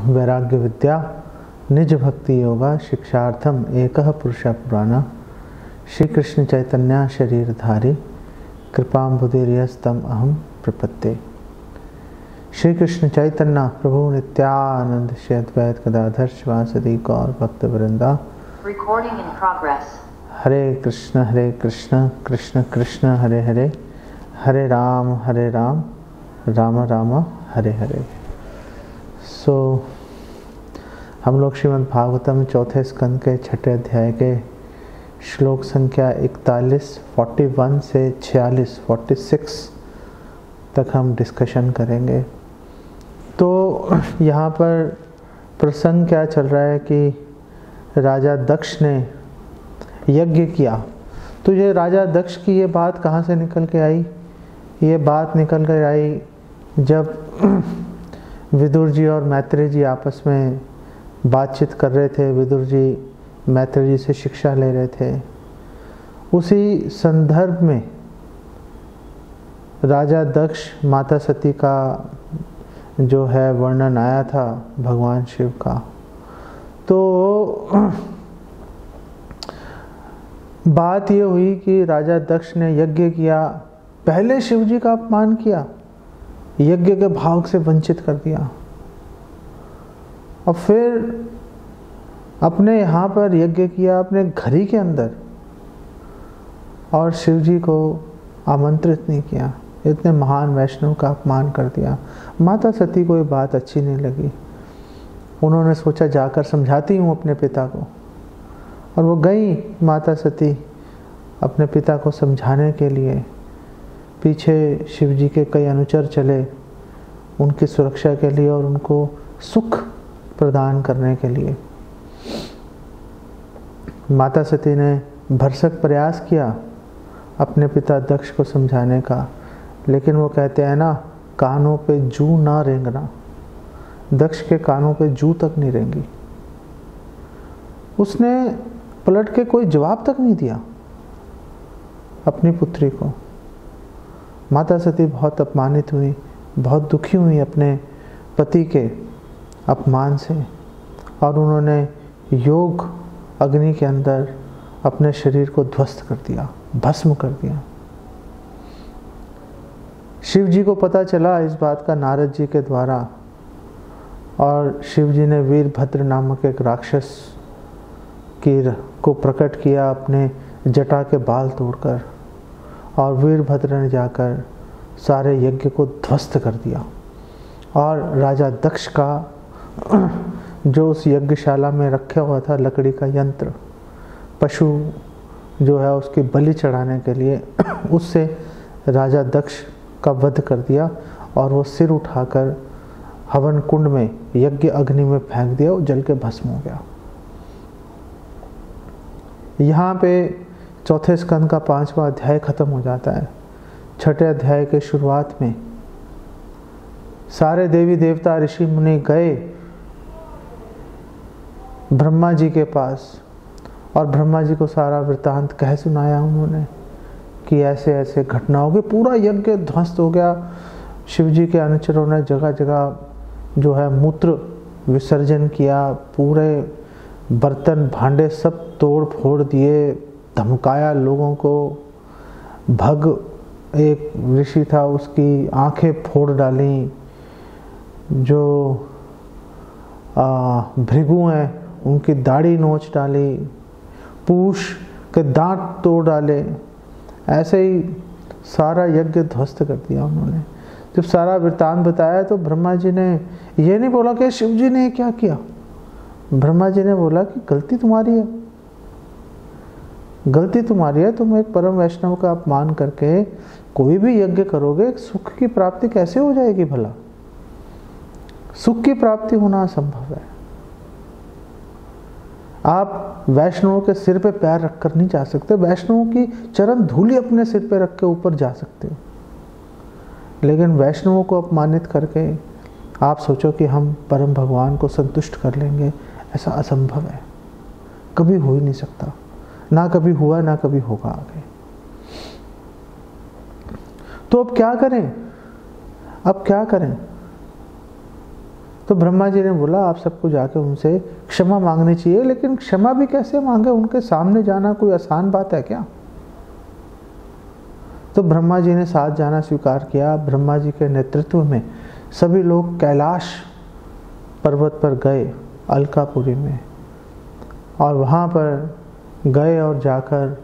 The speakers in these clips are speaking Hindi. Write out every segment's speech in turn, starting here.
वैराग्य विद्या निज भक्ति योगा शिक्षार्थम एकः पुरुषः पुराणः श्री कृष्ण चैतन्य शरीरधारी कृपाम्बुधिर्यस्तम अहम प्रपत्ते। श्री कृष्ण चैतन्य प्रभु नित्यानंद श्री अद्वैत गदाधर शिवासदि गौर भक्त वृंदा। Recording in progress. हरे कृष्ण कृष्ण कृष्ण हरे हरे, हरे राम राम राम हरे हरे। हम लोग श्रीमद् भागवतम चौथे स्कंद के छठे अध्याय के श्लोक संख्या 41, 41 से 46, 46 तक हम डिस्कशन करेंगे। तो यहाँ पर प्रसंग क्या चल रहा है कि राजा दक्ष ने यज्ञ किया। तो ये राजा दक्ष की ये बात कहाँ से निकल के आई? ये बात निकल कर आई जब विदुर जी और मैत्रेय जी आपस में बातचीत कर रहे थे। विदुर जी मैत्रेय जी से शिक्षा ले रहे थे। उसी संदर्भ में राजा दक्ष माता सती का जो है वर्णन आया था भगवान शिव का। तो बात ये हुई कि राजा दक्ष ने यज्ञ किया, पहले शिव जी का अपमान किया, यज्ञ के भाग से वंचित कर दिया, और फिर अपने यहाँ पर यज्ञ किया अपने घर ही के अंदर, और शिव जी को आमंत्रित नहीं किया। इतने महान वैष्णव का अपमान कर दिया। माता सती को ये बात अच्छी नहीं लगी। उन्होंने सोचा जाकर समझाती हूँ अपने पिता को, और वो गई माता सती अपने पिता को समझाने के लिए। पीछे शिव जी के कई अनुचर चले उनकी सुरक्षा के लिए और उनको सुख प्रदान करने के लिए। माता सती ने भरसक प्रयास किया अपने पिता दक्ष को समझाने का, लेकिन वो कहते हैं ना, कानों पे जू ना रेंगना। दक्ष के कानों पे जू तक नहीं रेंगी। उसने पलट के कोई जवाब तक नहीं दिया अपनी पुत्री को। माता सती बहुत अपमानित हुई, बहुत दुखी हुई अपने पति के अपमान से, और उन्होंने योग अग्नि के अंदर अपने शरीर को ध्वस्त कर दिया, भस्म कर दिया। शिव जी को पता चला इस बात का नारद जी के द्वारा, और शिव जी ने वीरभद्र नामक एक राक्षस को प्रकट किया अपने जटा के बाल तोड़कर, और वीरभद्र ने जाकर सारे यज्ञ को ध्वस्त कर दिया। और राजा दक्ष का जो उस यज्ञशाला में रखा हुआ था लकड़ी का यंत्र, पशु जो है उसकी बलि चढ़ाने के लिए, उससे राजा दक्ष का वध कर दिया, और वो सिर उठाकर हवन कुंड में यज्ञ अग्नि में फेंक दिया, वो जल के भस्म हो गया। यहाँ पे चौथे स्कंद का 5वां अध्याय खत्म हो जाता है। छठे अध्याय के शुरुआत में सारे देवी देवता ऋषि मुनि गए ब्रह्मा जी के पास, और ब्रह्मा जी को सारा वृत्तांत कह सुनाया उन्होंने कि ऐसे ऐसे घटना हो गई, पूरा यज्ञ ध्वस्त हो गया। शिव जी के अनुचरों ने जगह जगह जो है मूत्र विसर्जन किया, पूरे बर्तन भांडे सब तोड़ फोड़ दिए, धमकाया लोगों को। भग एक ऋषि था, उसकी आंखें फोड़ डाली, जो भृगु हैं उनकी दाढ़ी नोच डाली, पूछ के दांत तोड़ डाले। ऐसे ही सारा यज्ञ ध्वस्त कर दिया उन्होंने। जब सारा वृत्तांत बताया तो ब्रह्मा जी ने ये नहीं बोला कि शिव जी ने क्या किया। ब्रह्मा जी ने बोला कि गलती तुम्हारी है, गलती तुम्हारी है। तुम एक परम वैष्णव का अपमान करके कोई भी यज्ञ करोगे, सुख की प्राप्ति कैसे हो जाएगी भला? सुख की प्राप्ति होना असंभव है। आप वैष्णवों के सिर पे पैर रखकर नहीं जा सकते। वैष्णवों की चरण धूलि अपने सिर पे रख के ऊपर जा सकते हो, लेकिन वैष्णवों को अपमानित करके आप सोचो कि हम परम भगवान को संतुष्ट कर लेंगे, ऐसा असंभव है। कभी हो ही नहीं सकता, ना कभी हुआ ना कभी होगा आगे। तो अब क्या करें? तो ब्रह्मा जी ने बोला आप सबको जाके उनसे क्षमा मांगनी चाहिए, लेकिन क्षमा भी कैसे मांगे, उनके सामने जाना कोई आसान बात है क्या? तो ब्रह्मा जी ने साथ जाना स्वीकार किया। ब्रह्मा जी के नेतृत्व में सभी लोग कैलाश पर्वत पर गए अलकापुरी में, और वहाँ पर गए और जाकर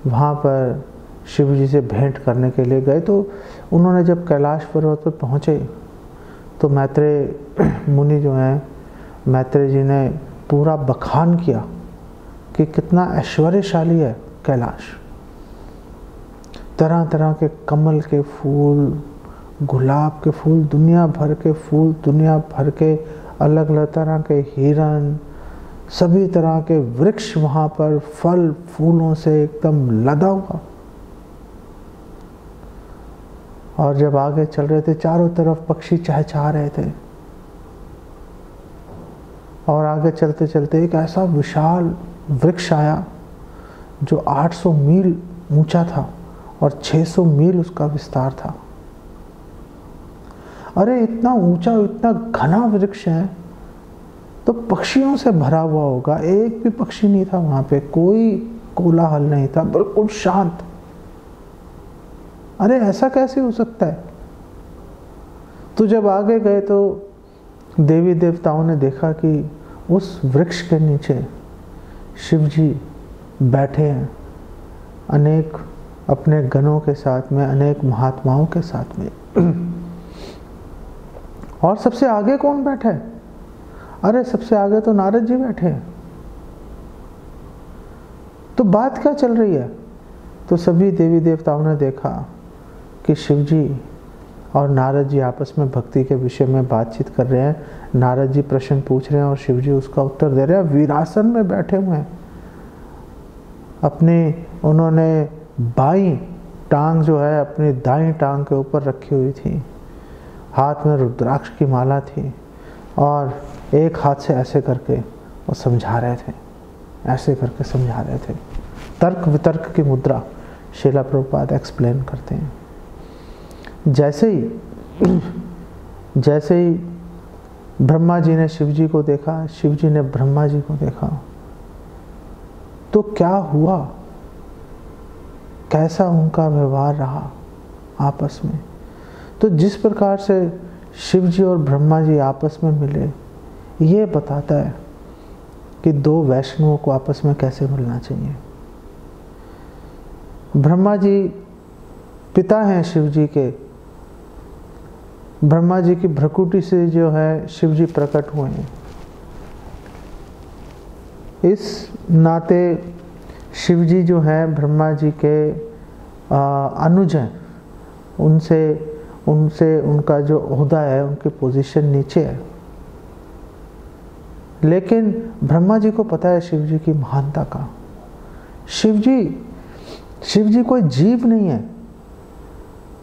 वहाँ पर शिव जी से भेंट करने के लिए गए। तो उन्होंने जब कैलाश पर्वत पर पहुँचे तो मैत्रेय मुनि जो हैं, मैत्रेय जी ने पूरा बखान किया कि कितना ऐश्वर्यशाली है कैलाश। तरह तरह के कमल के फूल, गुलाब के फूल, दुनिया भर के फूल, दुनिया भर के अलग अलग तरह के हिरण, सभी तरह के वृक्ष वहाँ पर फल फूलों से एकदम लदा हुआ। और जब आगे चल रहे थे चारों तरफ पक्षी चहचहा रहे थे, और आगे चलते चलते एक ऐसा विशाल वृक्ष आया जो 800 मील ऊंचा था और 600 मील उसका विस्तार था। अरे इतना ऊंचा, इतना घना वृक्ष है तो पक्षियों से भरा हुआ होगा। एक भी पक्षी नहीं था वहां पे, कोई कोलाहल नहीं था, बिल्कुल शांत। अरे ऐसा कैसे हो सकता है? तो जब आगे गए तो देवी देवताओं ने देखा कि उस वृक्ष के नीचे शिव जी बैठे हैं, अनेक अपने गणों के साथ में, अनेक महात्माओं के साथ में। और सबसे आगे कौन बैठा है? अरे सबसे आगे तो नारद जी बैठे हैं। तो बात क्या चल रही है? तो सभी देवी देवताओं ने देखा कि शिव जी और नारद जी आपस में भक्ति के विषय में बातचीत कर रहे हैं। नारद जी प्रश्न पूछ रहे हैं और शिव जी उसका उत्तर दे रहे हैं। वीरासन में बैठे हुए हैं, अपने उन्होंने बाईं टांग जो है अपनी दाईं टांग के ऊपर रखी हुई थी, हाथ में रुद्राक्ष की माला थी, और एक हाथ से ऐसे करके वो समझा रहे थे, ऐसे करके समझा रहे थे। तर्क वितर्क की मुद्रा श्रील प्रभुपाद एक्सप्लेन करते हैं। जैसे ही ब्रह्मा जी ने शिव जी को देखा, शिव जी ने ब्रह्मा जी को देखा, तो क्या हुआ, कैसा उनका व्यवहार रहा आपस में। तो जिस प्रकार से शिव जी और ब्रह्मा जी आपस में मिले, ये बताता है कि दो वैष्णवों को आपस में कैसे मिलना चाहिए। ब्रह्मा जी पिता हैं शिव जी के। ब्रह्मा जी की भ्रकुटी से जो है शिव जी प्रकट हुए हैं। इस नाते शिव जी जो है ब्रह्मा जी के अनुज हैं, उनसे उनका जो ओहदा है, उनकी पोजीशन नीचे है। लेकिन ब्रह्मा जी को पता है शिव जी की महानता का। शिव जी कोई जीव नहीं है,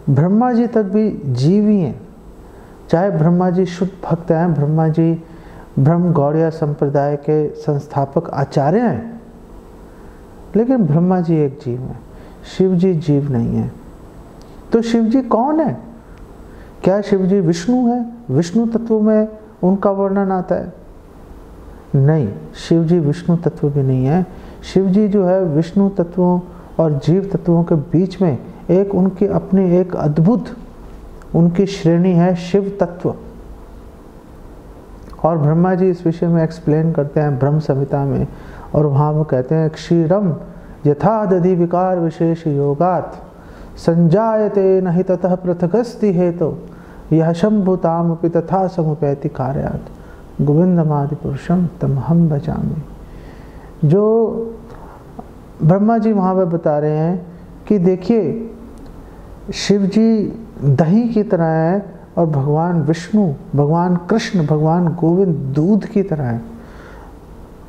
ब्रह्मा जी तक भी जीव ही हैं। चाहे ब्रह्मा जी शुद्ध भक्त हैं, ब्रह्मा जी ब्रह्म गौड़िया संप्रदाय के संस्थापक आचार्य हैं, लेकिन ब्रह्मा जी एक जीव है, शिव जी जीव नहीं है। तो शिव जी कौन है? क्या शिव जी विष्णु है? विष्णु तत्व में उनका वर्णन आता है? नहीं, शिव जी विष्णु तत्व भी नहीं है। शिव जी जो है विष्णु तत्वों और जीव तत्वों के बीच में एक उनकी अपनी एक अद्भुत उनकी श्रेणी है, शिव तत्व। और ब्रह्मा जी इस विषय में एक्सप्लेन करते हैं ब्रह्म संहिता में, और वहाँ वो कहते हैं क्षीरम यथा दधि विकार विशेष योगात संजायते नहि ततः पृथगस्ति हेतु यह शंभुतामपि तथा समुपैति कार्यात् गोविंदमादि पुरुषम तमहम भजामि। जो ब्रह्मा जी वहाँ पे बता रहे हैं कि देखिए शिव जी दही की तरह है और भगवान विष्णु, भगवान कृष्ण, भगवान गोविंद दूध की तरह है।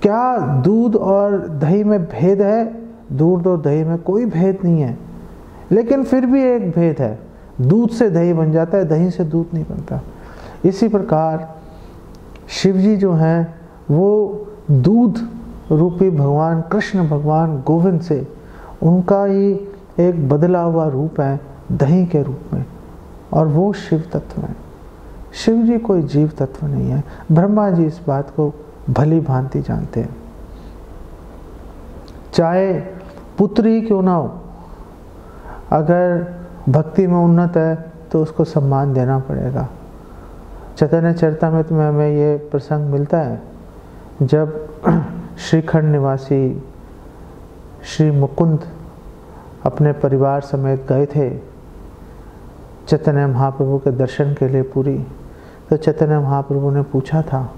क्या दूध और दही में भेद है? दूध और दही में कोई भेद नहीं है, लेकिन फिर भी एक भेद है, दूध से दही बन जाता है, दही से दूध नहीं बनता। इसी प्रकार शिव जी जो हैं वो दूध रूपी भगवान कृष्ण, भगवान गोविंद से उनका ही एक बदला हुआ रूप है दही के रूप में, और वो शिव तत्व है। शिव जी कोई जीव तत्व नहीं है। ब्रह्मा जी इस बात को भली भांति जानते हैं। चाहे पुत्र ही क्यों ना हो, अगर भक्ति में उन्नत है तो उसको सम्मान देना पड़ेगा। चैतन्य चरितामृत में हमें ये प्रसंग मिलता है, जब श्रीखंड निवासी श्री मुकुंद अपने परिवार समेत गए थे चैतन्य महाप्रभु के दर्शन के लिए पुरी, तो चैतन्य महाप्रभु ने पूछा था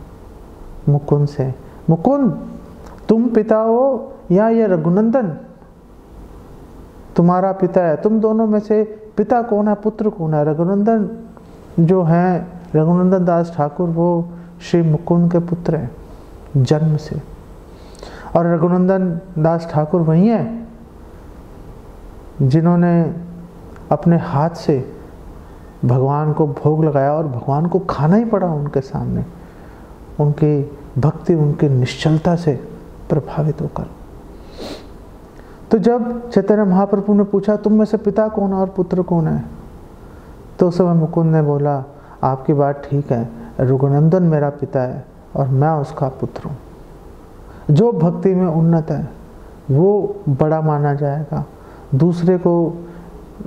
मुकुंद से, मुकुंद तुम पिता हो या ये रघुनंदन तुम्हारा पिता है? तुम दोनों में से पिता कौन है, पुत्र कौन है? रघुनंदन जो है, रघुनंदन दास ठाकुर, वो श्री मुकुंद के पुत्र हैं जन्म से। और रघुनंदन दास ठाकुर वही हैं जिन्होंने अपने हाथ से भगवान को भोग लगाया और भगवान को खाना ही पड़ा उनके सामने, उनकी भक्ति, उनकी निश्चलता से प्रभावित होकर। तो जब चैतन्य महाप्रभु ने पूछा तुम में से पिता कौन है और पुत्र कौन है, तो उस समय मुकुंद ने बोला आपकी बात ठीक है, रघुनंदन मेरा पिता है और मैं उसका पुत्र हूँ। जो भक्ति में उन्नत है वो बड़ा माना जाएगा, दूसरे को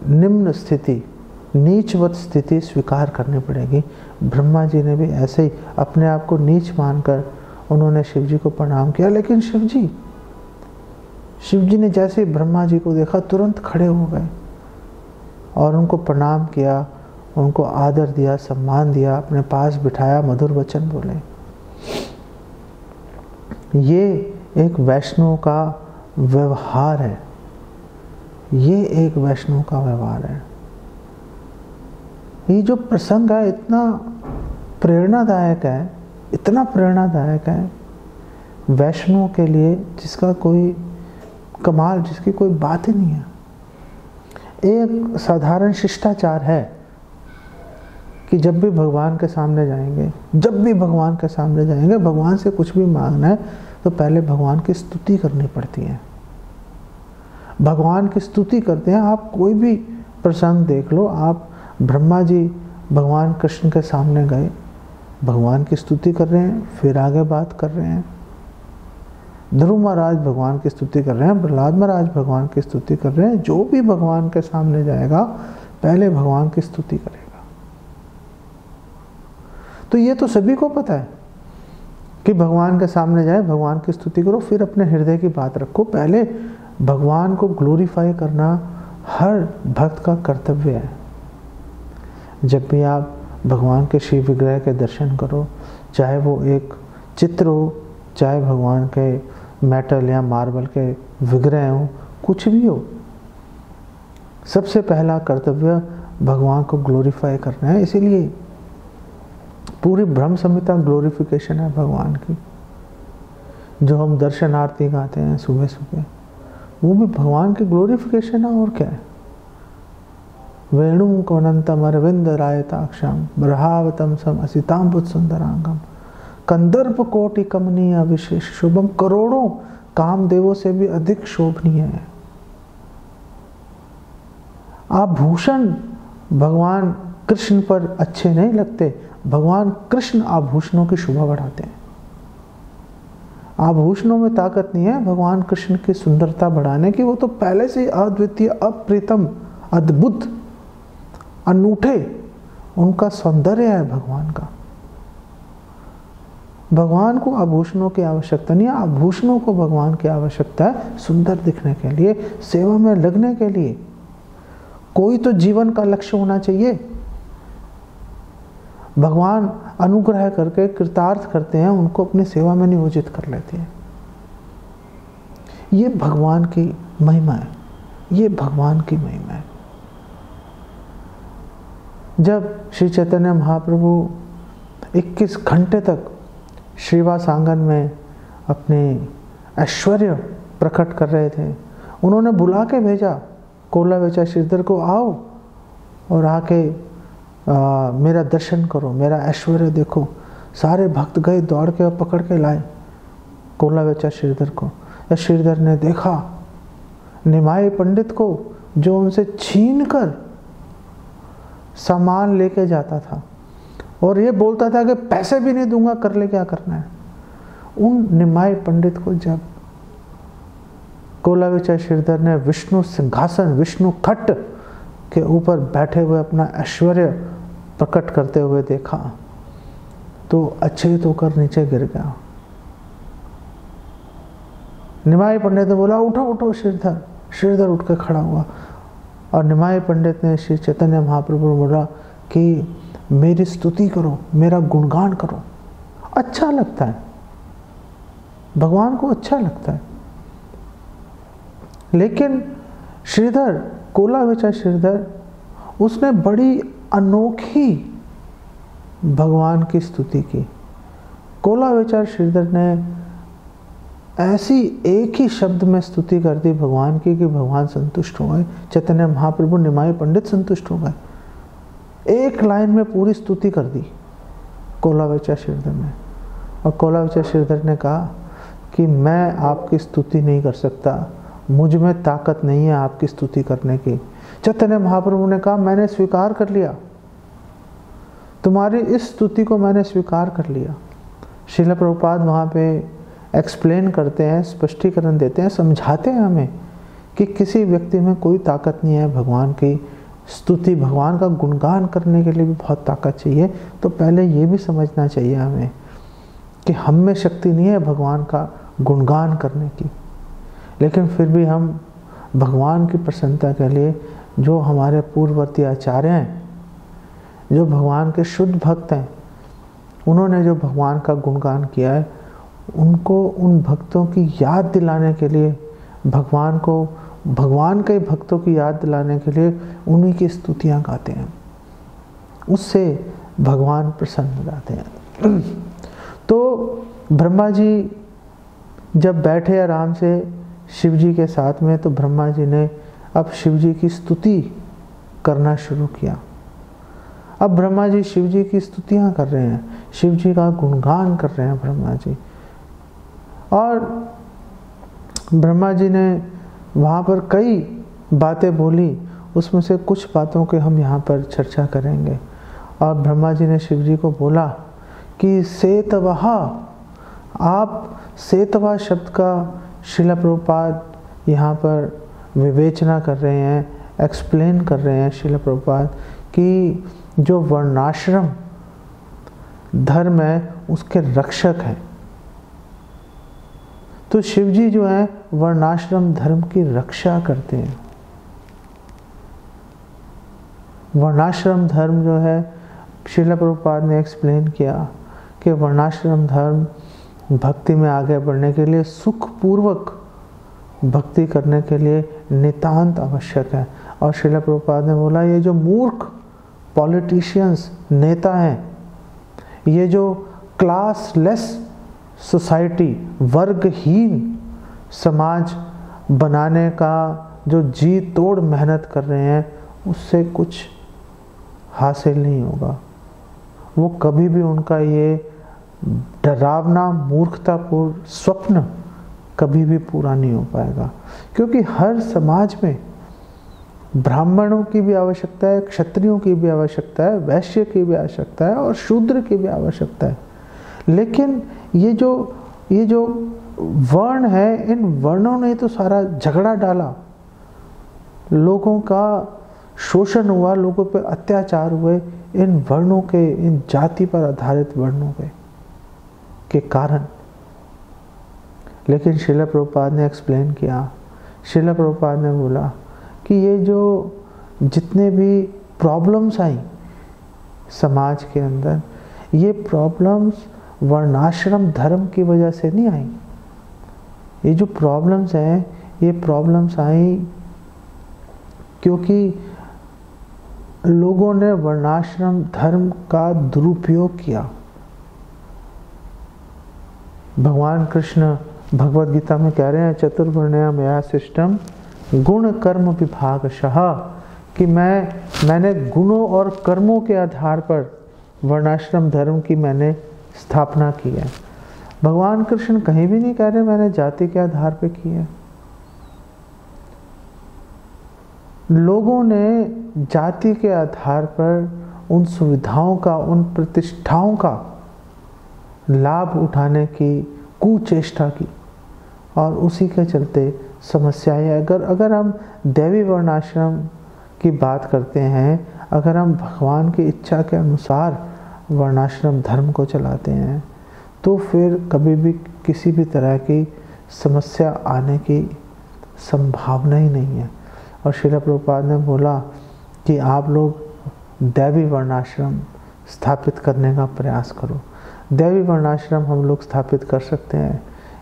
निम्न स्थिति, नीचवत स्थिति स्वीकार करनी पड़ेगी। ब्रह्मा जी ने भी ऐसे ही अपने आप को नीच मानकर उन्होंने शिव जी को प्रणाम किया, लेकिन शिव जी ने जैसे ब्रह्मा जी को देखा तुरंत खड़े हो गए और उनको प्रणाम किया, उनको आदर दिया, सम्मान दिया, अपने पास बिठाया, मधुर वचन बोले। ये एक वैष्णव का व्यवहार है, ये एक वैष्णव का व्यवहार है। ये जो प्रसंग है इतना प्रेरणादायक है, इतना प्रेरणादायक है वैष्णव के लिए, जिसका कोई कमाल, जिसकी कोई बात ही नहीं है। एक साधारण शिष्टाचार है कि जब भी भगवान के सामने जाएंगे, भगवान से कुछ भी मांगना है तो पहले भगवान की स्तुति करनी पड़ती है। भगवान की स्तुति करते हैं। आप कोई भी प्रसंग देख लो, आप ब्रह्मा जी भगवान कृष्ण के सामने गए, भगवान की स्तुति कर रहे हैं, फिर आगे बात कर रहे हैं। ध्रुव महाराज भगवान की स्तुति कर रहे हैं, प्रहलाद महाराज भगवान की स्तुति कर रहे हैं। जो भी भगवान के सामने जाएगा पहले भगवान की स्तुति करेगा। तो ये तो सभी को पता है कि भगवान के सामने जाए, भगवान की स्तुति करो, फिर अपने हृदय की बात रखो। पहले भगवान को ग्लोरीफाई करना हर भक्त का कर्तव्य है। जब भी आप भगवान के शिव विग्रह के दर्शन करो, चाहे वो एक चित्र हो, चाहे भगवान के मेटल या मार्बल के विग्रह हो, कुछ भी हो, सबसे पहला कर्तव्य भगवान को ग्लोरीफाई करना है। इसीलिए पूरी ब्रह्म संहिता ग्लोरिफिकेशन है भगवान की। जो हम दर्शन आरती गाते हैं सुबह सुबह, वो भी भगवान की ग्लोरिफिकेशन है। और क्या है? वेणु कवनंतम अरविंद रायताक्षम ब्रहावतम सम असिताम्बुज सुंदरांगम कंदर्प कोटि कमनीय विशेष शुभम, करोड़ों कामदेवों से भी अधिक शोभनीय है। आभूषण भगवान कृष्ण पर अच्छे नहीं लगते, भगवान कृष्ण आभूषणों की शोभा बढ़ाते हैं। आभूषणों में ताकत नहीं है भगवान कृष्ण की सुंदरता बढ़ाने की। वो तो पहले से अद्वितीय, अप्रीतम, अद्भुत, अनूठे उनका सौंदर्य है भगवान का। भगवान को आभूषणों की आवश्यकता नहीं है। आभूषणों को भगवान की आवश्यकता है सुंदर दिखने के लिए, सेवा में लगने के लिए। कोई तो जीवन का लक्ष्य होना चाहिए। भगवान अनुग्रह करके कृतार्थ करते हैं, उनको अपनी सेवा में नियोजित कर लेते हैं। ये भगवान की महिमा है, ये भगवान की महिमा है। जब श्री चैतन्य महाप्रभु 21 घंटे तक श्रीवास आंगन में अपने ऐश्वर्य प्रकट कर रहे थे, उन्होंने बुला के भेजा कोलावेचा श्रीधर को, आओ और आके मेरा दर्शन करो, मेरा ऐश्वर्य देखो। सारे भक्त गए, दौड़ के और पकड़ के लाए कोलावेचा श्रीधर को। या श्रीधर ने देखा निमाई पंडित को, जो उनसे छीन कर सामान लेके जाता था, और ये बोलता था कि पैसे भी नहीं दूंगा, कर ले क्या करना है। उन निमाई पंडित को जब कोलाविचा श्रीधर ने विष्णु सिंहासन, विष्णु खट्ट के ऊपर बैठे हुए अपना ऐश्वर्य प्रकट करते हुए देखा तो अचेत होकर नीचे गिर गया। निमाई पंडित ने बोला, उठो उठो श्रीधर। श्रीधर उठ के खड़ा हुआ और निमाई पंडित ने श्री चैतन्य महाप्रभु को बोला कि मेरी स्तुति करो, मेरा गुणगान करो। अच्छा लगता है, भगवान को अच्छा लगता है। लेकिन श्रीधर, कोलाविचा श्रीधर, उसने बड़ी अनोखी भगवान की स्तुति की। कोलाविचा श्रीधर ने ऐसी एक ही शब्द में स्तुति कर दी भगवान की कि भगवान संतुष्ट हो गए। चैतन्य महाप्रभु, निमाई पंडित संतुष्ट हो गए। एक लाइन में पूरी स्तुति कर दी कोलाविचा श्रीधर ने। और कोलाविचा श्रीधर ने कहा कि मैं आपकी स्तुति नहीं कर सकता, मुझ में ताकत नहीं है आपकी स्तुति करने की। चैतन्य महाप्रभु ने कहा, मैंने स्वीकार कर लिया, तुम्हारी इस स्तुति को मैंने स्वीकार कर लिया। श्रील प्रभुपाद वहाँ पे एक्सप्लेन करते हैं, स्पष्टीकरण देते हैं, समझाते हैं हमें कि किसी व्यक्ति में कोई ताकत नहीं है भगवान की स्तुति, भगवान का गुणगान करने के लिए भी बहुत ताकत चाहिए। तो पहले ये भी समझना चाहिए हमें कि हम में शक्ति नहीं है भगवान का गुणगान करने की। लेकिन फिर भी हम भगवान की प्रसन्नता के लिए, जो हमारे पूर्ववर्ती आचार्य हैं, जो भगवान के शुद्ध भक्त हैं, उन्होंने जो भगवान का गुणगान किया है, उनको, उन भक्तों की याद दिलाने के लिए, भगवान को, भगवान के भक्तों की याद दिलाने के लिए उन्हीं की स्तुतियाँ गाते हैं। उससे भगवान प्रसन्न हो जाते हैं। तो ब्रह्मा जी जब बैठे आराम से शिव जी के साथ में, तो ब्रह्मा जी ने अब शिव जी की स्तुति करना शुरू किया। अब ब्रह्मा जी शिव जी की स्तुतियाँ कर रहे हैं, शिव जी का गुणगान कर रहे हैं ब्रह्मा जी। और ब्रह्मा जी ने वहाँ पर कई बातें बोली, उसमें से कुछ बातों के हम यहाँ पर चर्चा करेंगे। और ब्रह्मा जी ने शिव जी को बोला कि सेतवहा, आप सेतवा शब्द का श्रील प्रभुपाद यहाँ पर विवेचना कर रहे हैं, एक्सप्लेन कर रहे हैं श्रील प्रभुपाद कि जो वर्णाश्रम धर्म है उसके रक्षक हैं। तो शिव जी जो है वर्णाश्रम धर्म की रक्षा करते हैं। वर्णाश्रम धर्म जो है, श्रील प्रभुपाद ने एक्सप्लेन किया कि वर्णाश्रम धर्म भक्ति में आगे बढ़ने के लिए, सुखपूर्वक भक्ति करने के लिए नितांत आवश्यक है। और श्रील प्रभुपाद ने बोला, ये जो मूर्ख पॉलिटिशियंस, नेता हैं, ये जो क्लासलेस सोसाइटी, वर्गहीन समाज बनाने का जो जी तोड़ मेहनत कर रहे हैं, उससे कुछ हासिल नहीं होगा। वो कभी भी उनका ये डरावना मूर्खतापूर्ण स्वप्न कभी भी पूरा नहीं हो पाएगा। क्योंकि हर समाज में ब्राह्मणों की भी आवश्यकता है, क्षत्रियों की भी आवश्यकता है, वैश्य की भी आवश्यकता है और शूद्र की भी आवश्यकता है। लेकिन ये जो वर्ण है, इन वर्णों ने तो सारा झगड़ा डाला, लोगों का शोषण हुआ, लोगों पे अत्याचार हुए इन वर्णों के, इन जाति पर आधारित वर्णों के कारण। लेकिन श्रील प्रभुपाद ने एक्सप्लेन किया, श्रील प्रभुपाद ने बोला कि ये जो जितने भी प्रॉब्लम्स आई समाज के अंदर, ये प्रॉब्लम्स वर्णाश्रम धर्म की वजह से नहीं आई। ये जो प्रॉब्लम्स हैं, ये प्रॉब्लम्स आई क्योंकि लोगों ने वर्णाश्रम धर्म का दुरुपयोग किया। भगवान कृष्ण भगवद गीता में कह रहे हैं, चतुर्वर्ण्य मया सिस्टम गुण कर्म विभागशः, कि मैंने गुणों और कर्मों के आधार पर वर्णाश्रम धर्म की मैंने स्थापना की है। भगवान कृष्ण कहीं भी नहीं कह रहे मैंने जाति के आधार पे की है। लोगों ने जाति के आधार पर उन सुविधाओं का, उन प्रतिष्ठाओं का लाभ उठाने की कुचेष्टा की, और उसी के चलते समस्याएं। अगर हम दैवी वर्णाश्रम की बात करते हैं, अगर हम भगवान की इच्छा के अनुसार वर्णाश्रम धर्म को चलाते हैं, तो फिर कभी भी किसी भी तरह की समस्या आने की संभावना ही नहीं है। और श्रील प्रभुपाद ने बोला कि आप लोग दैवी वर्णाश्रम स्थापित करने का प्रयास करो। दैवी वर्णाश्रम हम लोग स्थापित कर सकते हैं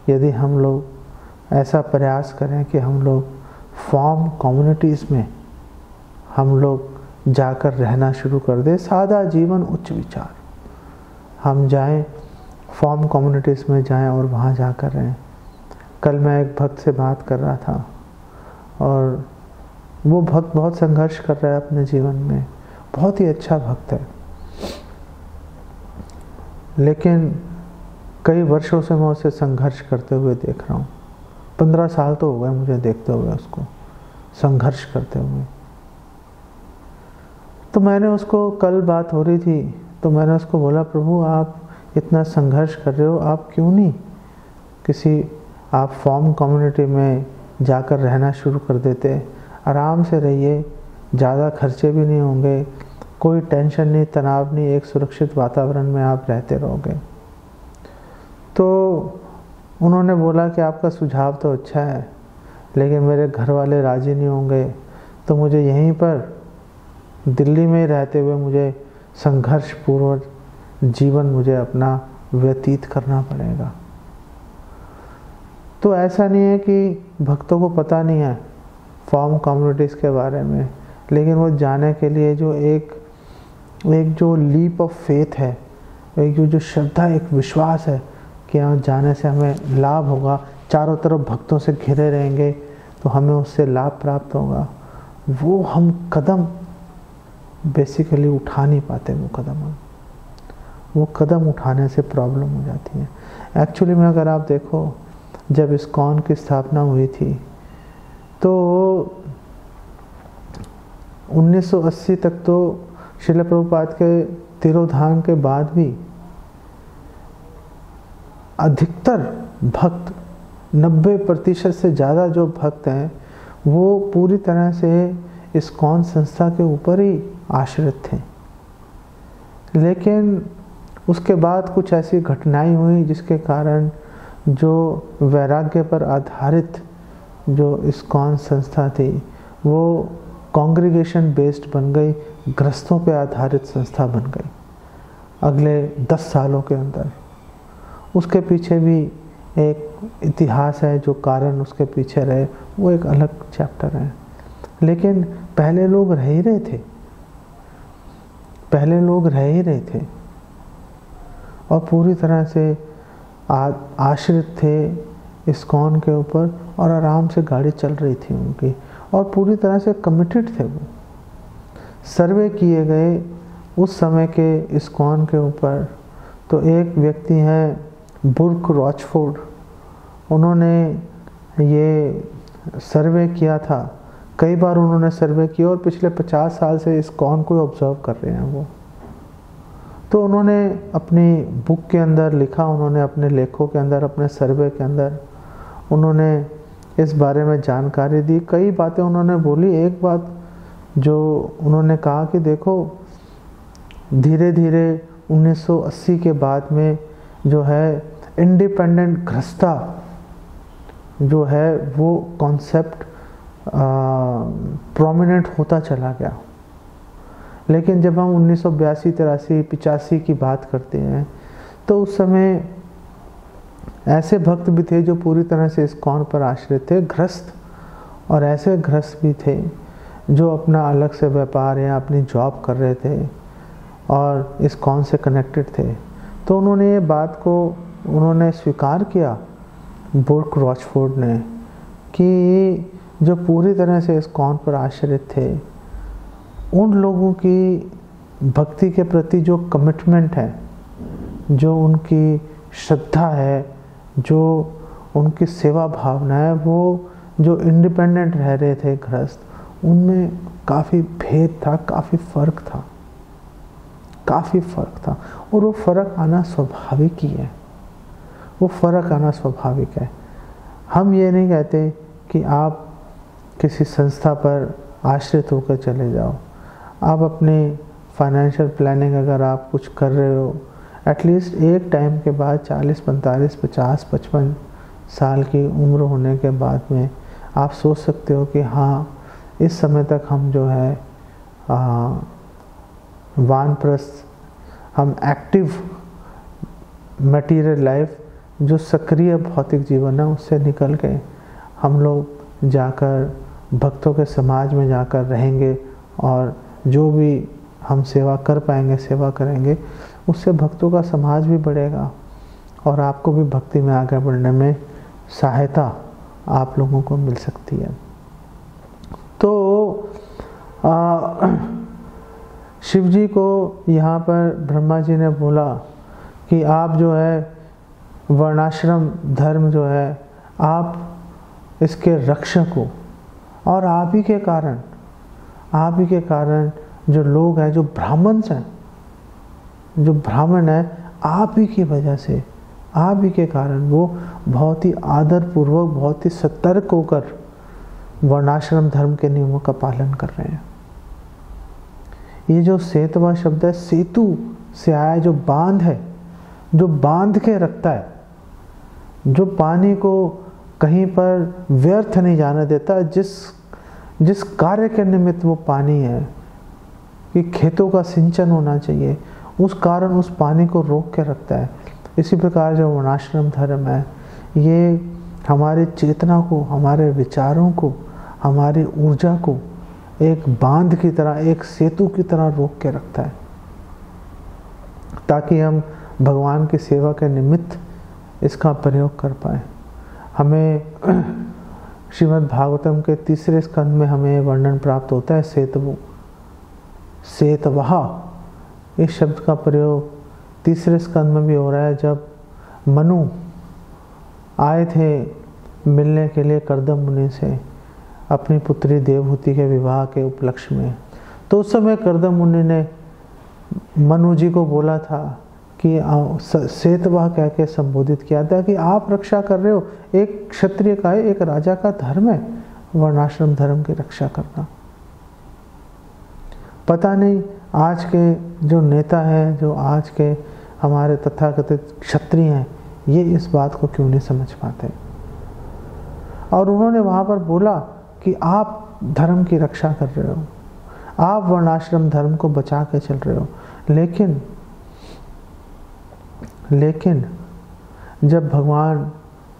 यदि हम लोग ऐसा प्रयास करें कि हम लोग फॉर्म कम्युनिटीज़ में हम लोग जाकर रहना शुरू कर दें। सादा जीवन उच्च विचार, हम जाएं फॉर्म कम्युनिटीज़ में जाएं और वहाँ जाकर रहें। कल मैं एक भक्त से बात कर रहा था और वो भक्त बहुत संघर्ष कर रहा है अपने जीवन में, बहुत ही अच्छा भक्त है, लेकिन कई वर्षों से मैं उसे संघर्ष करते हुए देख रहा हूँ। 15 साल तो हो गए मुझे देखते हुए उसको संघर्ष करते हुए। तो मैंने उसको, कल बात हो रही थी तो मैंने उसको बोला, प्रभु आप इतना संघर्ष कर रहे हो, आप क्यों नहीं किसी आप फॉर्म कम्युनिटी में जाकर रहना शुरू कर देते, आराम से रहिए, ज़्यादा खर्चे भी नहीं होंगे, कोई टेंशन नहीं, तनाव नहीं, एक सुरक्षित वातावरण में आप रहते रहोगे। तो उन्होंने बोला कि आपका सुझाव तो अच्छा है, लेकिन मेरे घर वाले राज़ी नहीं होंगे, तो मुझे यहीं पर दिल्ली में रहते हुए मुझे संघर्षपूर्वक जीवन मुझे अपना व्यतीत करना पड़ेगा। तो ऐसा नहीं है कि भक्तों को पता नहीं है फॉर्म कम्युनिटीज़ के बारे में, लेकिन वो जाने के लिए जो एक जो लीप ऑफ फेथ है, एक जो श्रद्धा, एक विश्वास है कि यहाँ जाने से हमें लाभ होगा, चारों तरफ भक्तों से घिरे रहेंगे तो हमें उससे लाभ प्राप्त होगा, वो हम कदम बेसिकली उठा नहीं पाते। वो कदम उठाने से प्रॉब्लम हो जाती है। एक्चुअली में अगर आप देखो, जब इस्कॉन की स्थापना हुई थी तो 1980 तक तो श्रील प्रभुपाद के तिरोधान के बाद भी अधिकतर भक्त, 90% से ज़्यादा जो भक्त हैं वो पूरी तरह से इस्कॉन संस्था के ऊपर ही आश्रित थे। लेकिन उसके बाद कुछ ऐसी घटनाएं हुई जिसके कारण जो वैराग्य पर आधारित जो इस्कॉन संस्था थी वो कॉन्ग्रीगेशन बेस्ड बन गई, गृहस्थों पे आधारित संस्था बन गई अगले 10 सालों के अंदर। उसके पीछे भी एक इतिहास है, जो कारण उसके पीछे रहे वो एक अलग चैप्टर है। लेकिन पहले लोग रह ही रहे थे और पूरी तरह से आश्रित थे इस्कॉन के ऊपर, और आराम से गाड़ी चल रही थी उनकी, और पूरी तरह से कमिटेड थे वो। सर्वे किए गए उस समय के इस्कॉन के ऊपर, तो एक व्यक्ति हैं बुर्क रॉचफोर्ड, उन्होंने ये सर्वे किया था, कई बार उन्होंने सर्वे किया और पिछले 50 साल से इस्कॉन को ऑब्जर्व कर रहे हैं वो। तो उन्होंने अपनी बुक के अंदर लिखा, उन्होंने अपने लेखों के अंदर, अपने सर्वे के अंदर उन्होंने इस बारे में जानकारी दी, कई बातें उन्होंने बोली। एक बात जो उन्होंने कहा कि देखो धीरे धीरे 1980 के बाद में जो है इंडिपेंडेंट गृहस्था जो है वो कॉन्सेप्ट प्रोमिनेंट होता चला गया। लेकिन जब हम 1982, 83, 85 की बात करते हैं तो उस समय ऐसे भक्त भी थे जो पूरी तरह से इस्कॉन पर आश्रित थे, गृहस्थ, और ऐसे गृहस्थ भी थे जो अपना अलग से व्यापार या अपनी जॉब कर रहे थे और इस्कॉन से कनेक्टेड थे। तो उन्होंने ये बात को उन्होंने स्वीकार किया, बुर्क रॉचफोर्ड ने, कि जो पूरी तरह से इस्कॉन पर आश्रित थे उन लोगों की भक्ति के प्रति जो कमिटमेंट है, जो उनकी श्रद्धा है, जो उनकी सेवा भावना है, वो जो इंडिपेंडेंट रह रहे थे गृहस्थ, उनमें काफ़ी भेद था, काफ़ी फ़र्क था। काफ़ी फ़र्क था। और वो फ़र्क आना स्वाभाविक ही है, वो फ़र्क आना स्वाभाविक है। हम ये नहीं कहते कि आप किसी संस्था पर आश्रित होकर चले जाओ। आप अपने फाइनेंशियल प्लानिंग अगर आप कुछ कर रहे हो, एटलीस्ट एक टाइम के बाद 40, 45, 50, 55 साल की उम्र होने के बाद में आप सोच सकते हो कि हाँ, इस समय तक हम जो है वानप्रस्थ, हम एक्टिव मटीरियल लाइफ, जो सक्रिय भौतिक जीवन है, उससे निकल के हम लोग जाकर भक्तों के समाज में जाकर रहेंगे और जो भी हम सेवा कर पाएंगे, सेवा करेंगे, उससे भक्तों का समाज भी बढ़ेगा और आपको भी भक्ति में आगे बढ़ने में सहायता आप लोगों को मिल सकती है। तो शिव जी को यहाँ पर ब्रह्मा जी ने बोला कि आप जो है वर्णाश्रम धर्म जो है, आप इसके रक्षक हो और आप ही के कारण जो लोग हैं, जो ब्राह्मण हैं, जो ब्राह्मण है, आप ही की वजह से, आप ही के कारण वो बहुत ही आदरपूर्वक, बहुत ही सतर्क होकर वर्णाश्रम धर्म के नियमों का पालन कर रहे हैं। ये जो सेतवा शब्द है, सेतु से आया, जो बांध है, जो बांध के रखता है, जो पानी को कहीं पर व्यर्थ नहीं जाने देता, जिस कार्य के निमित्त वो पानी है कि खेतों का सिंचन होना चाहिए, उस कारण उस पानी को रोक के रखता है। इसी प्रकार जो वर्णाश्रम धर्म है, ये हमारी चेतना को, हमारे विचारों को, हमारी ऊर्जा को एक बांध की तरह, एक सेतु की तरह रोक के रखता है, ताकि हम भगवान की सेवा के निमित्त इसका प्रयोग कर पाए। हमें श्रीमद् भागवतम के 3 स्कंद में हमें वर्णन प्राप्त होता है, सेतवु, सेतवहा, इस शब्द का प्रयोग 3 स्कंद में भी हो रहा है। जब मनु आए थे मिलने के लिए कर्दम मुनि से अपनी पुत्री देवहूति के विवाह के उपलक्ष्य में, तो उस समय कर्दम मुनि ने मनु जी को बोला था कि सेतवा कह के संबोधित किया था कि आप रक्षा कर रहे हो, एक क्षत्रिय का, एक राजा का धर्म है वर्णाश्रम धर्म की रक्षा करना। पता नहीं आज के जो नेता हैं, जो आज के हमारे तथाकथित क्षत्रिय हैं, ये इस बात को क्यों नहीं समझ पाते। और उन्होंने वहाँ पर बोला कि आप धर्म की रक्षा कर रहे हो, आप वर्णाश्रम धर्म को बचा के चल रहे हो, लेकिन जब भगवान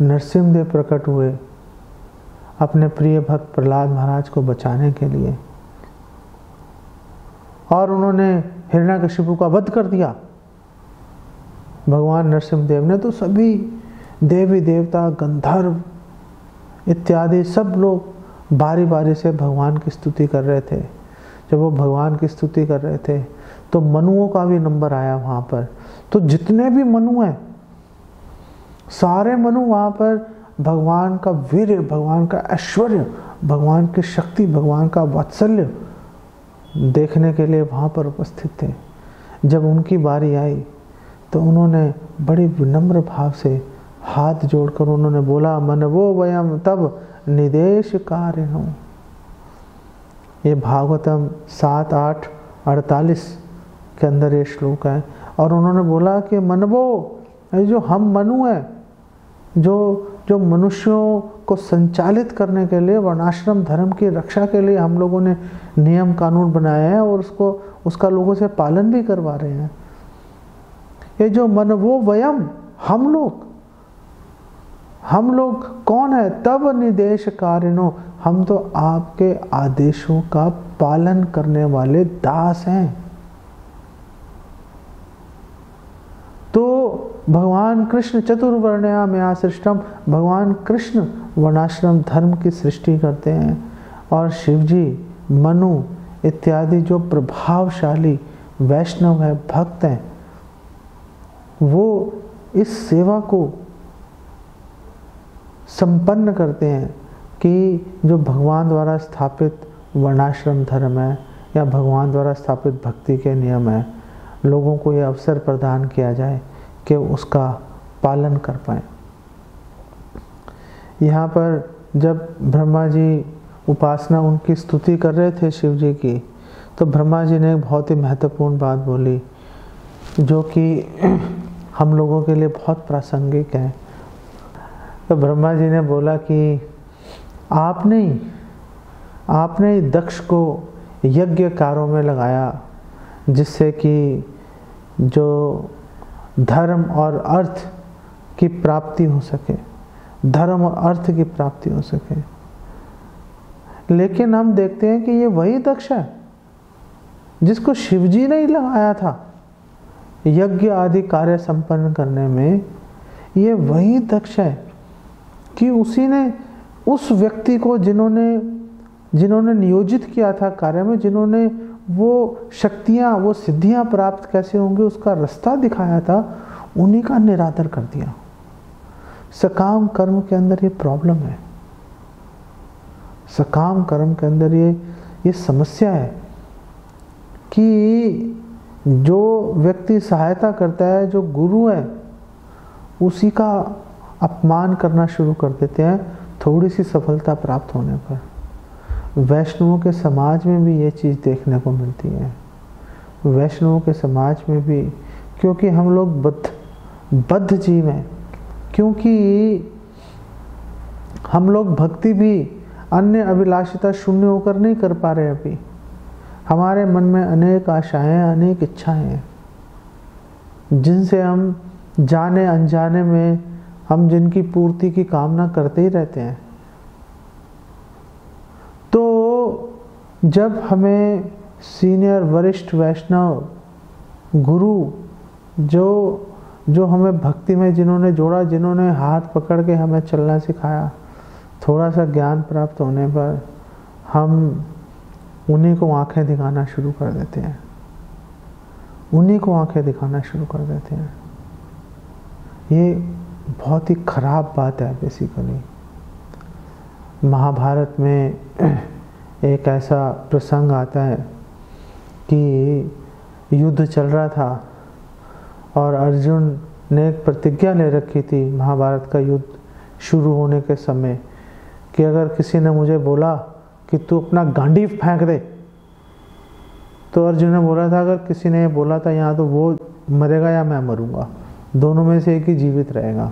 नरसिंहदेव प्रकट हुए अपने प्रिय भक्त प्रहलाद महाराज को बचाने के लिए, और उन्होंने हिरण्यकशिपु का वध कर दिया, भगवान नरसिंहदेव ने, तो सभी देवी देवता, गंधर्व इत्यादि सब लोग बारी बारी से भगवान की स्तुति कर रहे थे। जब वो भगवान की स्तुति कर रहे थे तो मनुओं का भी नंबर आया वहाँ पर। तो जितने भी मनु हैं, सारे मनु वहाँ पर भगवान का वीर्य, भगवान का ऐश्वर्य, भगवान की शक्ति, भगवान का वात्सल्य देखने के लिए वहाँ पर उपस्थित थे। जब उनकी बारी आई तो उन्होंने बड़े विनम्र भाव से हाथ जोड़कर उन्होंने बोला, मन वो वयम तब निदेश कार्य हूँ। ये भागवतम 7:8-48 के अंदर ये श्लोक है। और उन्होंने बोला कि मनवो, जो हम मनु हैं, जो मनुष्यों को संचालित करने के लिए, वर्णाश्रम धर्म की रक्षा के लिए हम लोगों ने नियम कानून बनाए हैं और उसका लोगों से पालन भी करवा रहे हैं। ये जो मनवो वयम, हम लोग कौन है? तब निदेश कारिणो, हम तो आपके आदेशों का पालन करने वाले दास हैं। तो भगवान कृष्ण चतुर्वर्ण्या मया सृष्टम, भगवान कृष्ण वर्णाश्रम धर्म की सृष्टि करते हैं और शिव जी, मनु इत्यादि जो प्रभावशाली वैष्णव है, भक्त हैं, वो इस सेवा को संपन्न करते हैं कि जो भगवान द्वारा स्थापित वर्णाश्रम धर्म है या भगवान द्वारा स्थापित भक्ति के नियम है, लोगों को ये अवसर प्रदान किया जाए कि उसका पालन कर पाए। यहाँ पर जब ब्रह्मा जी उपासना उनकी स्तुति कर रहे थे शिव जी की, तो ब्रह्मा जी ने एक बहुत ही महत्वपूर्ण बात बोली जो कि हम लोगों के लिए बहुत प्रासंगिक है। तो ब्रह्मा जी ने बोला कि आपने दक्ष को यज्ञ कार्यों में लगाया जिससे कि जो धर्म और अर्थ की प्राप्ति हो सके, धर्म और अर्थ की प्राप्ति हो सके। लेकिन हम देखते हैं कि ये वही दक्ष है जिसको शिवजी ने ही लगाया था यज्ञ आदि कार्य संपन्न करने में। ये वही दक्ष है कि उसी ने उस व्यक्ति को जिन्होंने नियोजित किया था कार्य में, जिन्होंने वो शक्तियाँ, वो सिद्धियाँ प्राप्त कैसे होंगी उसका रास्ता दिखाया था, उन्हीं का निरादर कर दिया। सकाम कर्म के अंदर ये प्रॉब्लम है, सकाम कर्म के अंदर ये समस्या है कि जो व्यक्ति सहायता करता है, जो गुरु है, उसी का अपमान करना शुरू कर देते हैं थोड़ी सी सफलता प्राप्त होने पर। वैष्णवों के समाज में भी ये चीज़ देखने को मिलती है, वैष्णवों के समाज में भी, क्योंकि हम लोग बद्ध जीव हैं, क्योंकि हम लोग भक्ति भी अन्य अभिलाषिता शून्य होकर नहीं कर पा रहे। अभी हमारे मन में अनेक आशाएं, अनेक इच्छाएं हैं जिनसे हम जाने अनजाने में हम जिनकी पूर्ति की कामना करते ही रहते हैं। तो जब हमें सीनियर वरिष्ठ वैष्णव गुरु जो हमें भक्ति में जिन्होंने जोड़ा, जिन्होंने हाथ पकड़ के हमें चलना सिखाया, थोड़ा सा ज्ञान प्राप्त होने पर हम उन्हीं को आंखें दिखाना शुरू कर देते हैं, उन्हीं को आंखें दिखाना शुरू कर देते हैं। ये बहुत ही खराब बात है। बेसिकली महाभारत में एक ऐसा प्रसंग आता है कि युद्ध चल रहा था और अर्जुन ने एक प्रतिज्ञा ले रखी थी महाभारत का युद्ध शुरू होने के समय कि अगर किसी ने मुझे बोला कि तू अपना गांडीव फेंक दे, तो अर्जुन ने बोला था अगर किसी ने बोला था यहाँ तो वो मरेगा या मैं मरूंगा, दोनों में से एक ही जीवित रहेगा।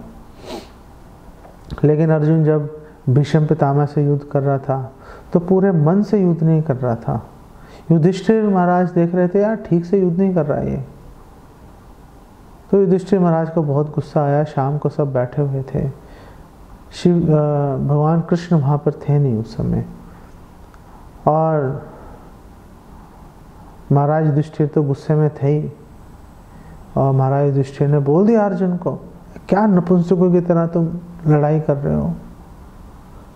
लेकिन अर्जुन जब भीष्म पितामह से युद्ध कर रहा था तो पूरे मन से युद्ध नहीं कर रहा था। युधिष्ठिर महाराज देख रहे थे यार ठीक से युद्ध नहीं कर रहा है ये। तो युधिष्ठिर महाराज को बहुत गुस्सा आया। शाम को सब बैठे हुए थे, भगवान कृष्ण वहाँ पर थे नहीं उस समय, और महाराज युधिष्ठिर तो गुस्से में थे ही। और महाराज युधिष्ठिर ने बोल दिया अर्जुन को, क्या नपुंसकों की तरह तुम लड़ाई कर रहे हो,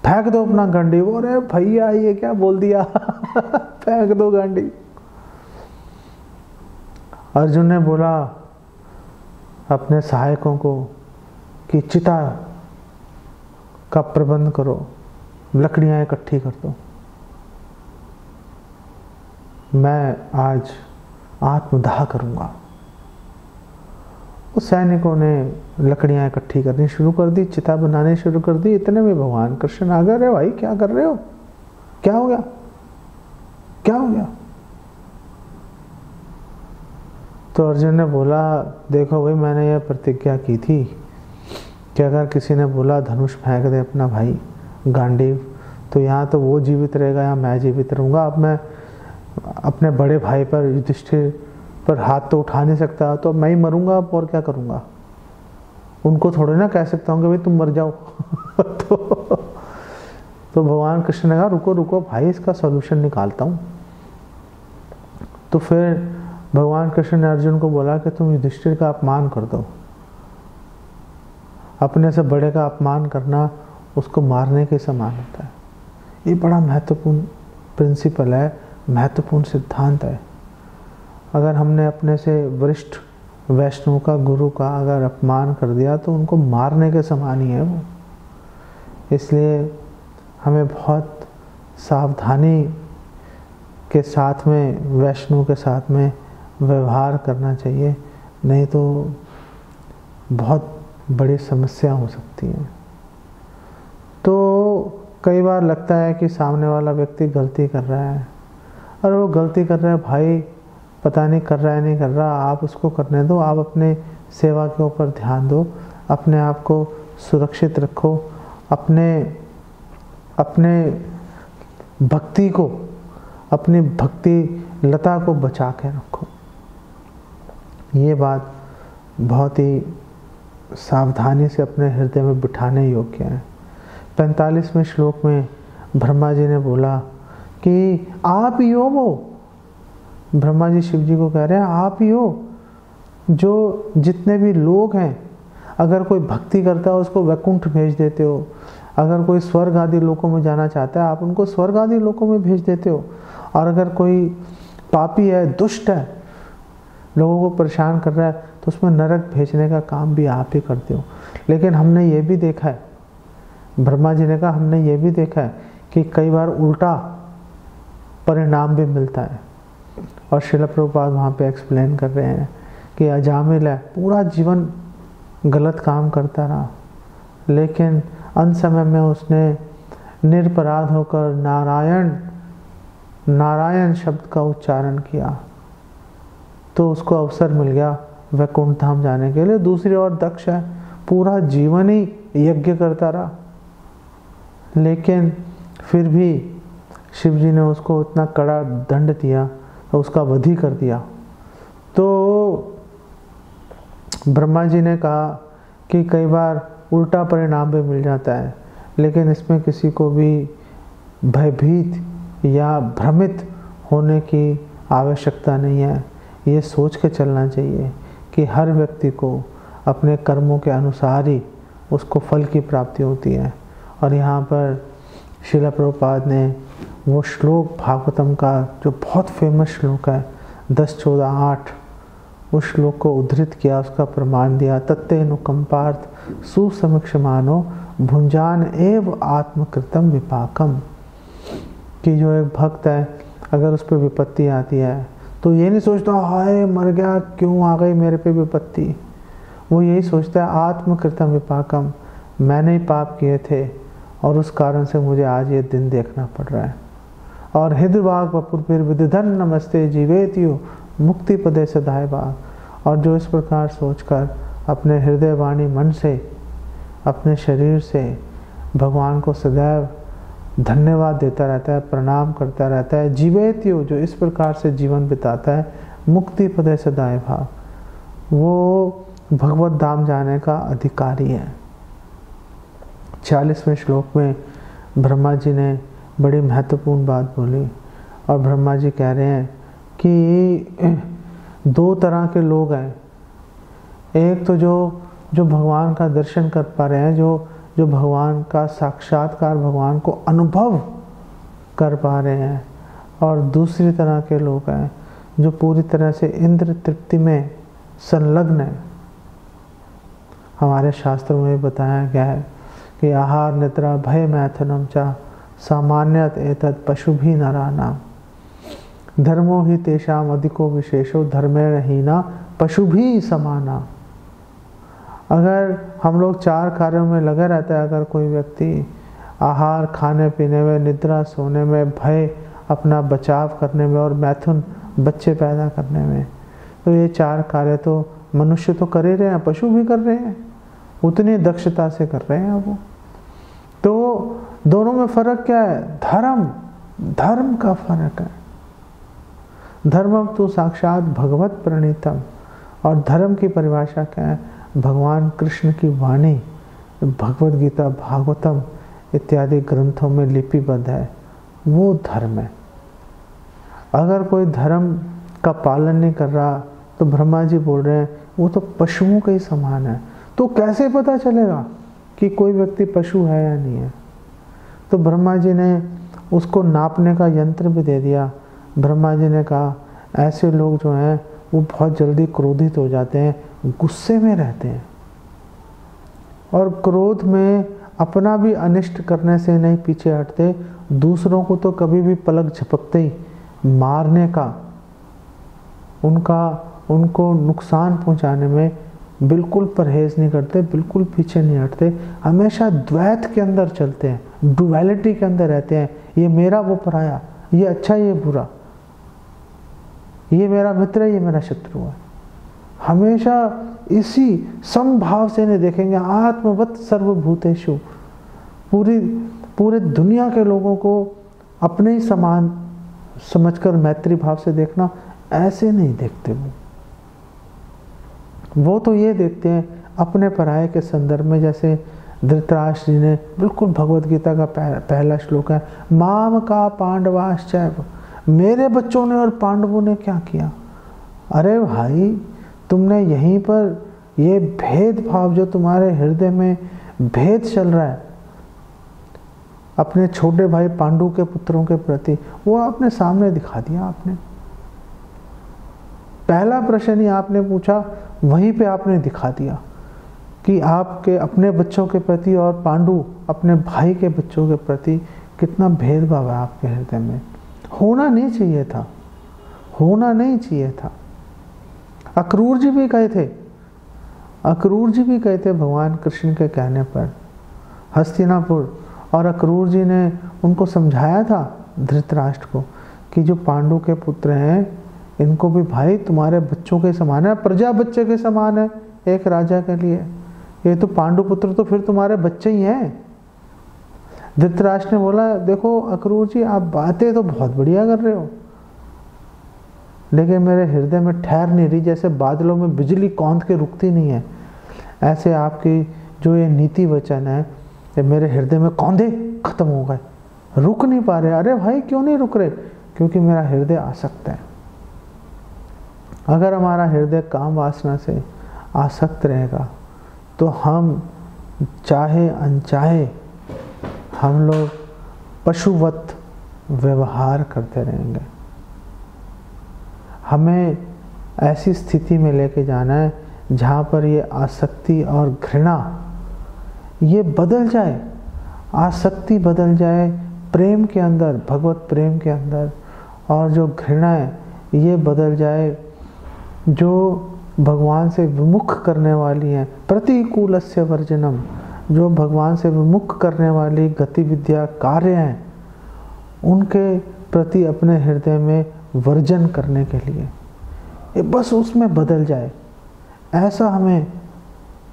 फेंक दो अपना गांडी। अरे भैया ये क्या बोल दिया फेंक दो गांडी। अर्जुन ने बोला अपने सहायकों को कि चिता का प्रबंध करो, लकड़ियां इकट्ठी कर दो, मैं आज आत्मदाह करूंगा। उस सैनिकों ने लकड़ियां इकट्ठी करनी शुरू कर दी, चिता बनाने शुरू कर दी। इतने में भगवान कृष्ण आ गए। अरे भाई क्या कर रहे हो, क्या हो गया, क्या हो गया? तो अर्जुन ने बोला देखो भाई मैंने यह प्रतिज्ञा की थी कि अगर किसी ने बोला धनुष फेंक दे अपना भाई गांडीव, तो यहाँ तो वो जीवित रहेगा या मैं जीवित रहूँगा। अब मैं अपने बड़े भाई पर युधिष्ठिर पर हाथ तो उठा नहीं सकता, तो मैं ही मरूंगा अब और क्या करूँगा। उनको थोड़े ना कह सकता हूँ कि भाई तुम मर जाओ तो भगवान कृष्ण ने कहा रुको रुको भाई इसका सॉल्यूशन निकालता हूँ। तो फिर भगवान कृष्ण ने अर्जुन को बोला कि तुम युधिष्ठिर का अपमान कर दो। अपने से बड़े का अपमान करना उसको मारने के समान होता है। ये बड़ा महत्वपूर्ण प्रिंसिपल है, महत्वपूर्ण सिद्धांत है। अगर हमने अपने से वरिष्ठ वैष्णव का, गुरु का अगर अपमान कर दिया तो उनको मारने के समान ही है वो। इसलिए हमें बहुत सावधानी के साथ में, वैष्णव के साथ में व्यवहार करना चाहिए, नहीं तो बहुत बड़ी समस्या हो सकती है। तो कई बार लगता है कि सामने वाला व्यक्ति गलती कर रहा है, और वो गलती कर रहा है, भाई पता नहीं कर रहा है नहीं कर रहा, आप उसको करने दो, आप अपने सेवा के ऊपर ध्यान दो, अपने आप को सुरक्षित रखो, अपने भक्ति को, अपनी भक्ति लता को बचा के रखो। ये बात बहुत ही सावधानी से अपने हृदय में बिठाने योग्य है। 45वें श्लोक में ब्रह्मा जी ने बोला कि आप ही हो वो, ब्रह्मा जी शिव जी को कह रहे हैं आप ही हो जो जितने भी लोग हैं, अगर कोई भक्ति करता है उसको वैकुंठ भेज देते हो, अगर कोई स्वर्ग आदि लोकों में जाना चाहता है आप उनको स्वर्ग आदि लोकों में भेज देते हो, और अगर कोई पापी है, दुष्ट है, लोगों को परेशान कर रहा है, तो उसमें नरक भेजने का काम भी आप ही करते हो। लेकिन हमने ये भी देखा है, ब्रह्मा जी ने कहा हमने ये भी देखा है कि कई बार उल्टा परिणाम भी मिलता है। और श्रील प्रभुपाद वहाँ पे एक्सप्लेन कर रहे हैं कि अजामिल है, पूरा जीवन गलत काम करता रहा, लेकिन अंत समय में उसने निरपराध होकर नारायण नारायण शब्द का उच्चारण किया, तो उसको अवसर मिल गया वैकुंठ धाम जाने के लिए। दूसरी ओर दक्ष है, पूरा जीवन ही यज्ञ करता रहा, लेकिन फिर भी शिव जी ने उसको इतना कड़ा दंड दिया, तो उसका वध ही कर दिया। तो ब्रह्मा जी ने कहा कि कई बार उल्टा परिणाम भी मिल जाता है, लेकिन इसमें किसी को भी भयभीत या भ्रमित होने की आवश्यकता नहीं है। ये सोच के चलना चाहिए कि हर व्यक्ति को अपने कर्मों के अनुसार ही उसको फल की प्राप्ति होती है। और यहाँ पर श्रील प्रभुपाद ने वो श्लोक भागवतम का जो बहुत फेमस श्लोक है 10-14-8, उस श्लोक को उद्धृत किया, उसका प्रमाण दिया। तत्तेनुकंपार्थ सुसमीक्षमानो भुंजान एव आत्मकृतम विपाकम, कि जो एक भक्त है अगर उस पर विपत्ति आती है तो ये नहीं सोचता हाय मर गया क्यों आ गई मेरे पे विपत्ति, वो यही सोचता है आत्मकृतम विपाकम, मैंने ही पाप किए थे और उस कारण से मुझे आज ये दिन देखना पड़ रहा है। और हृदयभाग वपुर विदिधन नमस्ते जीवेतियो मुक्ति पदे सदाय भाग, और जो इस प्रकार सोचकर अपने हृदय वाणी मन से अपने शरीर से भगवान को सदैव धन्यवाद देता रहता है, प्रणाम करता रहता है, जीवेतियो जो इस प्रकार से जीवन बिताता है, मुक्ति पदे सदाय भाग, वो भगवत धाम जाने का अधिकारी है। 40वें श्लोक में ब्रह्मा जी ने बड़ी महत्वपूर्ण बात बोली, और ब्रह्मा जी कह रहे हैं कि दो तरह के लोग हैं। एक तो जो भगवान का दर्शन कर पा रहे हैं, जो भगवान का साक्षात्कार, भगवान को अनुभव कर पा रहे हैं, और दूसरी तरह के लोग हैं जो पूरी तरह से इंद्र तृप्ति में संलग्न है। हमारे शास्त्रों में बताया गया है कि आहार निद्रा भय मैथुनम चा सामान्यत एतत् पशु भी नरानाम धर्मो ही तेषाम अधिको विशेषो धर्मेण हीना पशु भी समाना। अगर हम लोग 4 कार्यों में लगे रहता है, अगर कोई व्यक्ति आहार खाने पीने में, निद्रा सोने में, भय अपना बचाव करने में, और मैथुन बच्चे पैदा करने में, तो ये 4 कार्य तो मनुष्य तो कर ही रहे हैं, पशु भी कर रहे हैं, उतनी दक्षता से कर रहे हैं वो। तो दोनों में फर्क क्या है? धर्म का फर्क है। धर्मम तो साक्षात भगवत प्रणीतम, और धर्म की परिभाषा क्या है? भगवान कृष्ण की वाणी भगवत गीता, भागवतम इत्यादि ग्रंथों में लिपिबद्ध है, वो धर्म है। अगर कोई धर्म का पालन नहीं कर रहा, तो ब्रह्मा जी बोल रहे हैं वो तो पशुओं के ही समान है। तो कैसे पता चलेगा कि कोई व्यक्ति पशु है या नहीं है? तो ब्रह्मा जी ने उसको नापने का यंत्र भी दे दिया। ब्रह्मा जी ने कहा ऐसे लोग जो हैं वो बहुत जल्दी क्रोधित हो जाते हैं, गुस्से में रहते हैं, और क्रोध में अपना भी अनिष्ट करने से नहीं पीछे हटते, दूसरों को तो कभी भी पलक झपकते ही मारने का उनको नुकसान पहुंचाने में बिल्कुल परहेज नहीं करते, बिल्कुल पीछे नहीं हटते, हमेशा द्वैत के अंदर चलते हैं, डुअलिटी के अंदर रहते हैं। ये मेरा, वो पराया, ये अच्छा, ये बुरा, ये मेरा मित्र है, ये मेरा शत्रु है। हमेशा इसी समभाव से इन्हें देखेंगे। आत्मवत सर्वभूतेषु, पूरे दुनिया के लोगों को अपने ही समान समझकर मैत्री भाव से देखना, ऐसे नहीं देखते वो तो ये देखते हैं अपने पराये के संदर्भ में। जैसे धृतराष्ट्र जी ने, बिल्कुल भगवत गीता का पहला श्लोक है, माम का पांडवाश्चैव, मेरे बच्चों ने और पांडवों ने क्या किया। अरे भाई, तुमने यहीं पर ये भेदभाव जो तुम्हारे हृदय में भेद चल रहा है अपने छोटे भाई पांडु के पुत्रों के प्रति, वो आपने सामने दिखा दिया। आपने पहला प्रश्न ही आपने पूछा, वहीं पे आपने दिखा दिया कि आपके अपने बच्चों के प्रति और पांडु अपने भाई के बच्चों के प्रति कितना भेदभाव है आपके हृदय में। होना नहीं चाहिए था, होना नहीं चाहिए था। अक्रूर जी भी कहे थे भगवान कृष्ण के कहने पर हस्तिनापुर, और अक्रूर जी ने उनको समझाया था धृतराष्ट्र को कि जो पांडु के पुत्र हैं इनको भी भाई तुम्हारे बच्चों के समान है, प्रजा बच्चे के समान है एक राजा के लिए। ये तो पांडु पुत्र तो फिर तुम्हारे बच्चे ही हैं। धृतराष्ट्र ने बोला, देखो अक्रूर जी, आप बातें तो बहुत बढ़िया कर रहे हो, लेकिन मेरे हृदय में ठहर नहीं रही। जैसे बादलों में बिजली कौंध के रुकती नहीं है, ऐसे आपकी जो ये नीति वचन है ये मेरे हृदय में कौंधे खत्म हो गए, रुक नहीं पा रहे। अरे भाई, क्यों नहीं रुक रहे? क्योंकि मेरा हृदय आसक्त है। अगर हमारा हृदय काम वासना से आसक्त रहेगा तो हम चाहे अनचाहे हम लोग पशुवत व्यवहार करते रहेंगे। हमें ऐसी स्थिति में लेके जाना है जहाँ पर ये आसक्ति और घृणा ये बदल जाए, आसक्ति बदल जाए प्रेम के अंदर, भगवत प्रेम के अंदर, और जो घृणा है ये बदल जाए जो भगवान से विमुख करने वाली हैं, प्रतिकूलस्य वर्जनम, जो भगवान से विमुख करने वाली गतिविधियाँ कार्य हैं उनके प्रति अपने हृदय में वर्जन करने के लिए ये बस उसमें बदल जाए, ऐसा हमें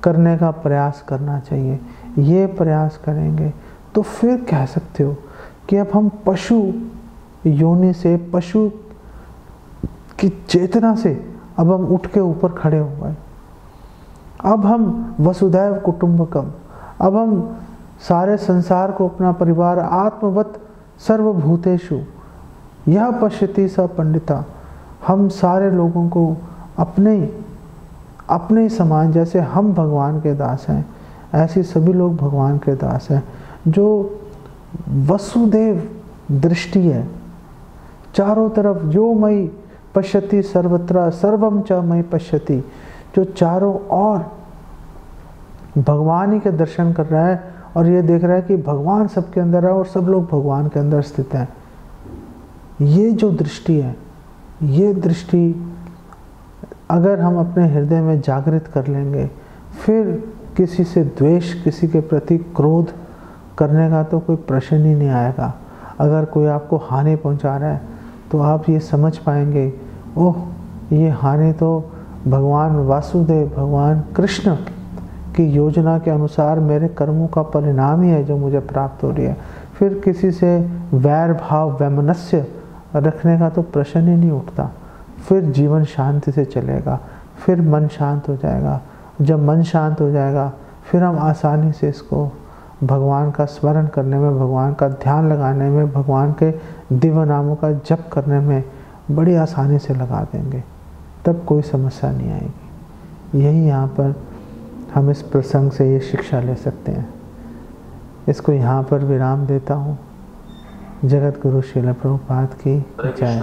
करने का प्रयास करना चाहिए। ये प्रयास करेंगे तो फिर कह सकते हो कि अब हम पशु योनि से, पशु की चेतना से अब हम उठ के ऊपर खड़े हो गए। अब हम वसुधैव कुटुंबकम, अब हम सारे संसार को अपना परिवार, आत्मवत सर्वभूतेषु यह पश्यति स पंडिता, हम सारे लोगों को अपने समान, जैसे हम भगवान के दास हैं ऐसे सभी लोग भगवान के दास हैं। जो वसुदेव दृष्टि है, चारों तरफ जो मई पश्यति सर्वत्र सर्वम च मई पश्यति, जो चारों ओर भगवान ही के दर्शन कर रहा है और ये देख रहा है कि भगवान सबके अंदर है और सब लोग भगवान के अंदर स्थित हैं। ये जो दृष्टि है, ये दृष्टि अगर हम अपने हृदय में जागृत कर लेंगे, फिर किसी से द्वेष, किसी के प्रति क्रोध करने का तो कोई प्रश्न ही नहीं आएगा। अगर कोई आपको हानि पहुंचा रहा है तो आप ये समझ पाएंगे, ओह ये हानि तो भगवान वासुदेव, भगवान कृष्ण की योजना के अनुसार मेरे कर्मों का परिणाम ही है जो मुझे प्राप्त हो रही है। फिर किसी से वैर भाव, वैमनस्य रखने का तो प्रश्न ही नहीं उठता। फिर जीवन शांति से चलेगा, फिर मन शांत हो जाएगा। जब मन शांत हो जाएगा फिर हम आसानी से इसको भगवान का स्मरण करने में, भगवान का ध्यान लगाने में, भगवान के दिव्य नामों का जप करने में बड़ी आसानी से लगा देंगे, तब कोई समस्या नहीं आएगी। यही यहाँ पर हम इस प्रसंग से ये शिक्षा ले सकते हैं। इसको यहाँ पर विराम देता हूँ। जगत गुरु श्रील प्रभुपाद की जय।